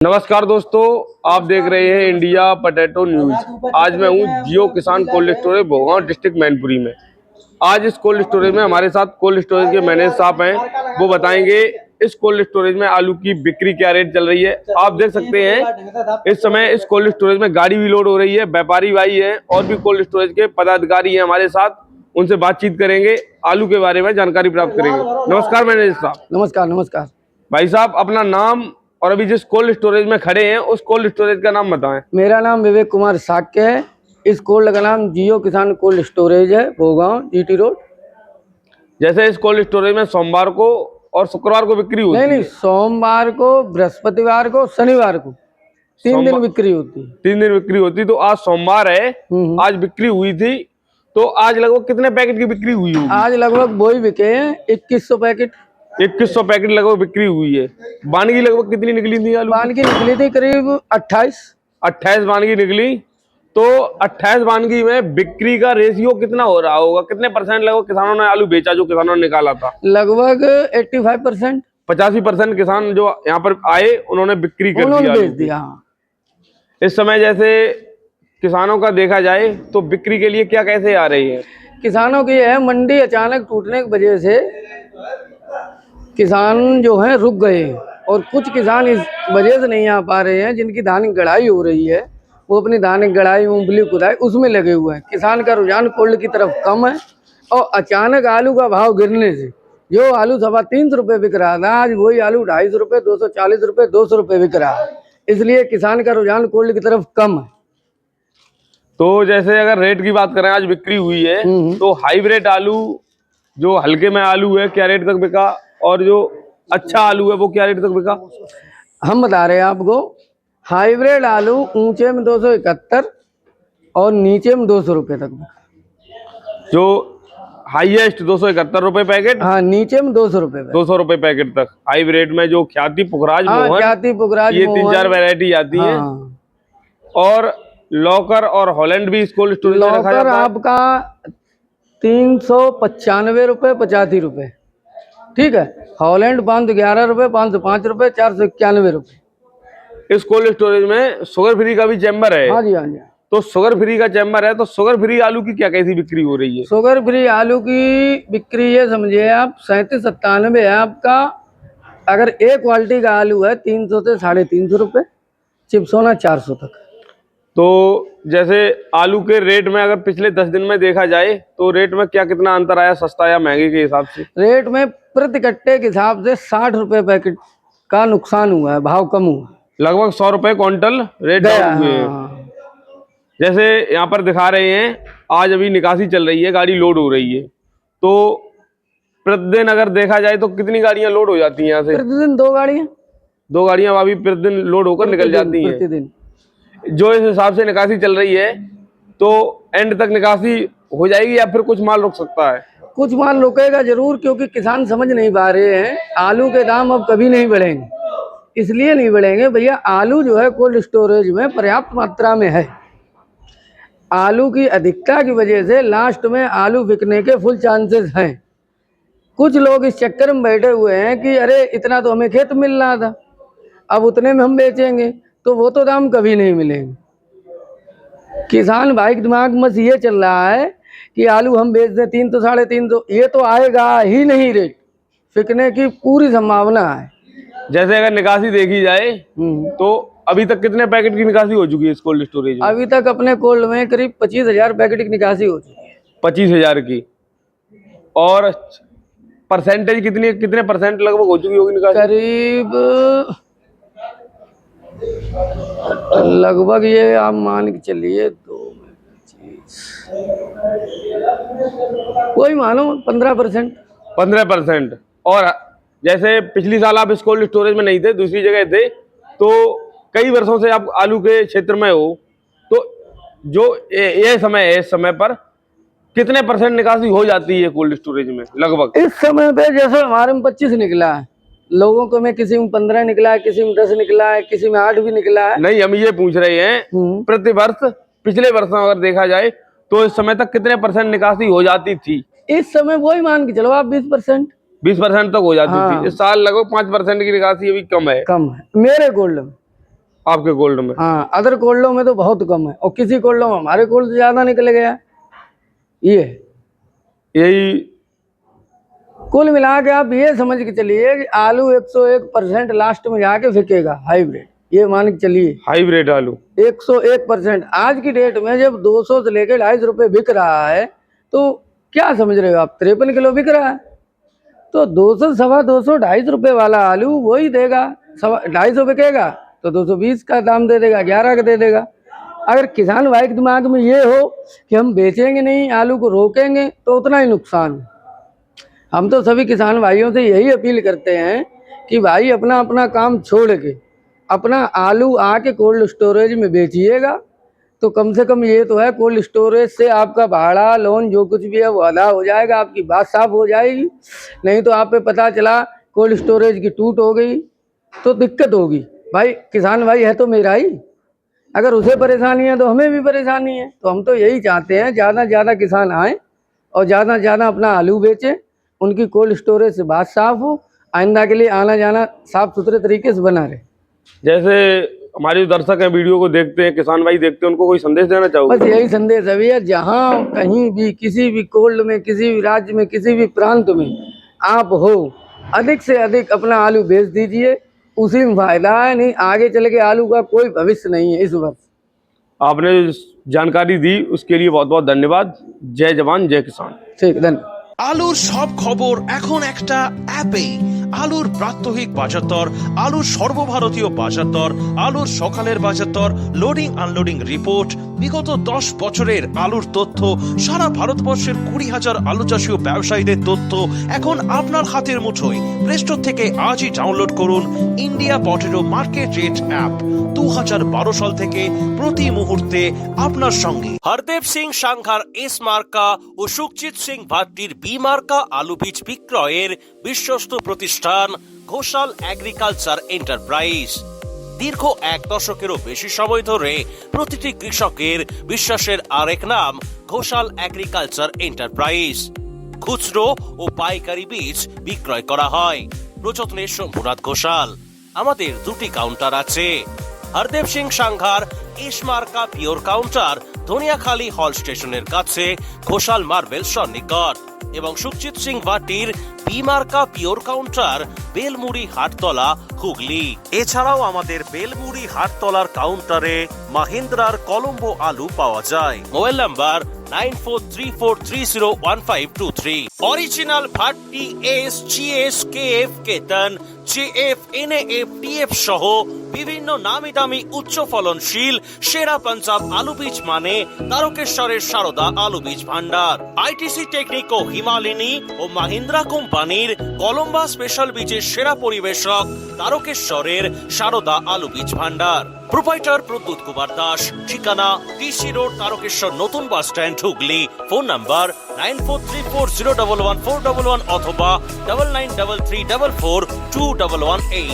नमस्कार दोस्तों, आप देख रहे हैं इंडिया पोटैटो न्यूज। आज मैं हूं जियो किसान cold storage Bhogaon district Mainpuri में। आज इस कोल्ड स्टोरेज में हमारे साथ कोल्ड स्टोरेज के मैनेजर साहब हैं। वो बताएंगे इस कोल्ड स्टोरेज में आलू की बिक्री क्या रेट चल रही है। आप देख सकते हैं इस समय इस कोल्ड स्टोरेज में गाड़ी भी लोड हो रही है। व्यापारी भाई हैं और भी कोल्ड स्टोरेज के पदाधिकारी हैं हमारे साथ। उनसे बातचीत करेंगे, आलू के बारे में जानकारी प्राप्त करेंगे। नमस्कार मैनेजर साहब। नमस्कार। नमस्कार भाई साहब, अपना नाम और अभी जिस कोल्ड स्टोरेज में खड़े हैं उस कोल्ड स्टोरेज का नाम बताएं। मेरा नाम विवेक कुमार साक्य है। इस कोल्ड का नाम जियो किसान कोल्ड स्टोरेज है, भोगांव जीटी रोड। जैसे इस कोल्ड स्टोरेज में सोमवार को और शुक्रवार को बिक्री होती है? नहीं, सोमवार को, बृहस्पतिवार को, शनिवार को 3 दिन बिक्री होती है। 3 दिन बिक्री होती। तो आज सोमवार है, आज बिक्री हुई थी। तो आज लगभग कितने पैकेट की बिक्री हुई होगी? आज लगभग वही बिके हैं 2100 पैकेट। 2100 पैकेट लगभग बिक्री हुई है। वानगी लगभग कितनी निकली थी आलू? वानगी निकली थी करीब 28 वानगी निकली। तो 28 वानगी में बिक्री का रेशियो कितना हो रहा होगा? कितने परसेंट लगभग किसानों ने आलू बेचा जो किसानों ने निकाला था? लगभग 85%। 85% किसान जो यहाँ पर आए उन्होंने बिक्री कर दी, बेच दिया। इस समय जैसे किसानों का देखा जाए तो बिक्री के लिए क्या कैसे आ रही है? किसानों की है मंडी अचानक टूटने की वजह से किसान जो हैं रुक गए, और कुछ किसान इस वजह से नहीं आ पा रहे हैं जिनकी धान की गढ़ाई हो रही है, वो अपनी धान की गढ़ाई, मूंगफली खुदाई उसमें लगे हुए हैं। किसान का रुझान कोल्ड की तरफ कम है, और अचानक आलू का भाव गिरने से जो आलू 350 रुपये बिक रहा था, आज वही आलू 250 रुपये, 240 रुपये, 200 रुपये बिक रहा है। इसलिए किसान का रुझान कोल्ड की तरफ कम है। तो जैसे अगर रेट की बात करें, आज बिक्री हुई है तो हाइब्रिड आलू जो हल्के में आलू है क्या रेट तक बिका, और जो अच्छा आलू है वो क्या रेट तक बिका? हम बता रहे हैं आपको। हाइब्रिड आलू ऊंचे में 271 और नीचे में 200 रुपये तक बिका। जो हाईएस्ट 271 रुपए पैकेट, हाँ, नीचे में 200 रुपये 200 रुपए पैकेट तक। हाइब्रिड में जो ख्याति पुखराज मोहन, ख्याति पुखराज, ये 3-4 वैरायटी आती है। और लॉकर और हॉलैंड भी कोल्ड स्टोरेज में रखा जाता है। आपका 395 रुपये, 85 रुपये, ठीक है। हॉलैंड 511 रुपये, 505 रुपये, 491 रुपये। इस कोल्ड स्टोरेज में शुगर फ्री का भी चैम्बर है। हाँ जी, हाँ जी। तो शुगर फ्री का चैम्बर है, तो शुगर फ्री आलू की क्या कैसी बिक्री हो रही है? शुगर फ्री आलू की बिक्री ये समझिए आप 37-97 है आपका। अगर एक क्वालिटी का आलू है 300 से 350 रुपये, चिप्स होना 400 तक। तो जैसे आलू के रेट में अगर पिछले 10 दिन में देखा जाए तो रेट में क्या कितना अंतर आया, सस्ता या महंगे के हिसाब से? रेट में प्रति कट्टे के हिसाब से 60 रुपये पैकेट का नुकसान हुआ है, भाव कम हुआ। लगभग 100 रुपए क्विंटल रेट डाउन हुए हैं। जैसे यहाँ पर दिखा रहे हैं, आज अभी निकासी चल रही है, गाड़ी लोड हो रही है। तो प्रतिदिन अगर देखा जाए तो कितनी गाड़ियां लोड हो जाती हैं यहाँ से? प्रतिदिन 2 गाड़ियां। 2 गाड़ियां अभी प्रतिदिन लोड होकर निकल जाती हैं प्रतिदिन। जो इस हिसाब से निकासी चल रही है तो एंड तक निकासी हो जाएगी या फिर कुछ माल रुक सकता है? कुछ माल रुकेगा जरूर, क्योंकि किसान समझ नहीं पा रहे हैं आलू के दाम अब कभी नहीं बढ़ेंगे। इसलिए नहीं बढ़ेंगे भैया, आलू जो है कोल्ड स्टोरेज में पर्याप्त मात्रा में है। आलू की अधिकता की वजह से लास्ट में आलू बिकने के फुल चांसेस हैं। कुछ लोग इस चक्कर में बैठे हुए हैं कि अरे इतना तो हमें खेत मिल रहा था, अब उतने में हम बेचेंगे, तो वो तो दाम कभी नहीं मिलेंगे। किसान भाई के दिमाग में ये चल रहा है कि आलू हम बेच दें 300 350, ये तो आएगा ही नहीं। रेट बिकने की पूरी संभावना है। जैसे अगर निकासी देखी जाए तो अभी तक कितने पैकेट की निकासी हो चुकी है इस कोल्ड स्टोरेज में? अभी तक अपने कोल्ड में करीब 25,000 पैकेट की निकासी हो चुकी है। 25,000 की। और परसेंटेज कितने परसेंट लगभग हो चुकी होगी निकासी? करीब लगभग ये आप मान के चलिए 2 कोई मानो 15%। 15%। और जैसे पिछली साल आप इस कोल्ड स्टोरेज में नहीं थे, दूसरी जगह थे, तो कई वर्षों से आप आलू के क्षेत्र में हो, तो जो ये समय है, इस समय पर कितने परसेंट निकासी हो जाती है कोल्ड स्टोरेज में लगभग? इस समय पे जैसे हमारे में 25 निकला है, लोगों को में किसी में 15 निकला है, किसी में 10 निकला है, किसी में 8 भी निकला है। नहीं, हम ये पूछ रहे हैं प्रति वर्ष पिछले वर्षों अगर देखा जाए तो इस समय तक कितने परसेंट निकासी हो जाती थी? इस समय वही मान के चलो आप 20%। 20% तक हो जाती थी। इस साल लगभग 5% की निकासी अभी कम है। मेरे गोल्ड में आपके गोल्ड में? हाँ, अदर कोल्डों में तो बहुत कम है, और किसी कोल्डों में हमारे कोल्ड से ज्यादा निकल गया। ये यही कुल मिला के आप ये समझ के चलिए कि आलू 101% लास्ट में जाके फिकेगा हाइब्रिड, ये मान के चलिए। हाइब्रिड आलू 101% आज की डेट में जब 200 से लेकर 250 रुपये बिक रहा है, तो क्या समझ रहे हो आप, 53 किलो बिक रहा है। तो 200, 250, 250 रुपये वाला आलू वही देगा, 250 बिकेगा तो 220 का दाम दे देगा, 11 का दे देगा। अगर किसान भाई के दिमाग में ये हो कि हम बेचेंगे नहीं, आलू को रोकेंगे, तो उतना ही नुकसान है। हम तो सभी किसान भाइयों से यही अपील करते हैं कि भाई अपना अपना काम छोड़ के अपना आलू आके कोल्ड स्टोरेज में बेचिएगा, तो कम से कम ये तो है कोल्ड स्टोरेज से आपका भाड़ा, लोन, जो कुछ भी है वो अदा हो जाएगा, आपकी बात साफ हो जाएगी। नहीं तो आप पे पता चला कोल्ड स्टोरेज की टूट हो गई तो दिक्कत होगी। भाई किसान भाई है तो मेरा ही, अगर उसे परेशानी है तो हमें भी परेशानी है। तो हम तो यही चाहते हैं ज़्यादा से ज़्यादा किसान आएँ और ज़्यादा से ज़्यादा अपना आलू बेचें, उनकी कोल्ड स्टोरेज से बात साफ हो, आइंदा के लिए आना जाना साफ सुथरे तरीके से बना रहे। जैसे हमारे जो दर्शक हैं, वीडियो को देखते हैं, किसान भाई देखते हैं, उनको कोई संदेश देना चाहोगे? बस यही संदेश है भैया, जहाँ कहीं भी किसी भी कोल्ड में, किसी भी राज्य में, किसी भी प्रांत में आप हो, अधिक से अधिक अपना आलू बेच दीजिए, उसी में फायदा है। नहीं आगे चल के आलू का कोई भविष्य नहीं है इस वर्ष। आपने जानकारी दी उसके लिए बहुत बहुत धन्यवाद। जय जवान जय किसान। ठीक, धन्यवाद। আলুর সব খবর এখন একটা অ্যাপেই। আলুর প্রাত্যহিক বাজার দর, আলুর সর্বভারতীয় বাজার দর, আলুর সকালের বাজার দর, লোডিং আনলোডিং রিপোর্ট, বিগত 10 বছরের আলুর তথ্য, সারা ভারতবর্ষের 20,000 আলু চাষী ও ব্যবসায়ীদের তথ্য এখন আপনার হাতের মুঠোয়। প্লে স্টোর থেকে আজই ডাউনলোড করুন India potato market rate app. 2012 সাল থেকে প্রতি মুহূর্তে আপনার সঙ্গে। হরদেব সিং সাংঘার এস মার্কা ও সুখজিৎ সিং ভাট্টির বি মার্কা আলু বীজ বিক্রয়ের বিশ্বস্ত প্রতিষ্ঠান ঘোষাল এগ্রিকালচার এন্টারপ্রাইজ। দীর্ঘ 1 দশকেরও বেশি সময় ধরে প্রতিটি কৃষকের বিশ্বাসের আরেক নাম ঘোষাল এগ্রিকালচার এন্টারপ্রাইজ। খুচরো ও পাইকারি বীজ বিক্রয় করা হয়। প্রযত্নে শম্ভুনাথ ঘোষাল। আমাদের 2টি কাউন্টার আছে। হরদেব সিং সাংঘার এস মার্কা পিওর কাউন্টার ধনিয়াখালী হল স্টেশনের কাছে ঘোষাল মার্বেল সন্নিকট, এবং সুখজিৎ সিং ভাটির বি মার্কা পিওর কাউন্টার বেলমুড়ি হাটতলা হুগলি। এছাড়াও আমাদের বেলমুড়ি হাটতলার কাউন্টারে মাহিন্দ্রার কলম্বো আলু পাওয়া যায়। Mobile number 9434301523। Original Bhatti S, GS, KF, কেতন, জেএফ, এনএএফ, টিএফ সহ বিভিন্ন নামি দামি উচ্চ ফলনশীল সেরা পাঞ্জাব আলু বীজ মানে তারকেশ্বরের সারদা আলু বীজ ভান্ডার। আইটিসি টেকনিক ও হিমালিনী ও মাহিন্দ্রা কোম্পানির কলম্বা স্পেশাল বীজের সেরা পরিবেশক তারকেশ্বরের সারদা আলু বীজ ভান্ডার। প্রোপাইটার প্রদ্যুৎ কুমার দাস। ঠিকানা টিসি রোড, তারকেশ্বর নতুন bus stand, Hooghly. Phone number 9434011411 অথবা 9933442118।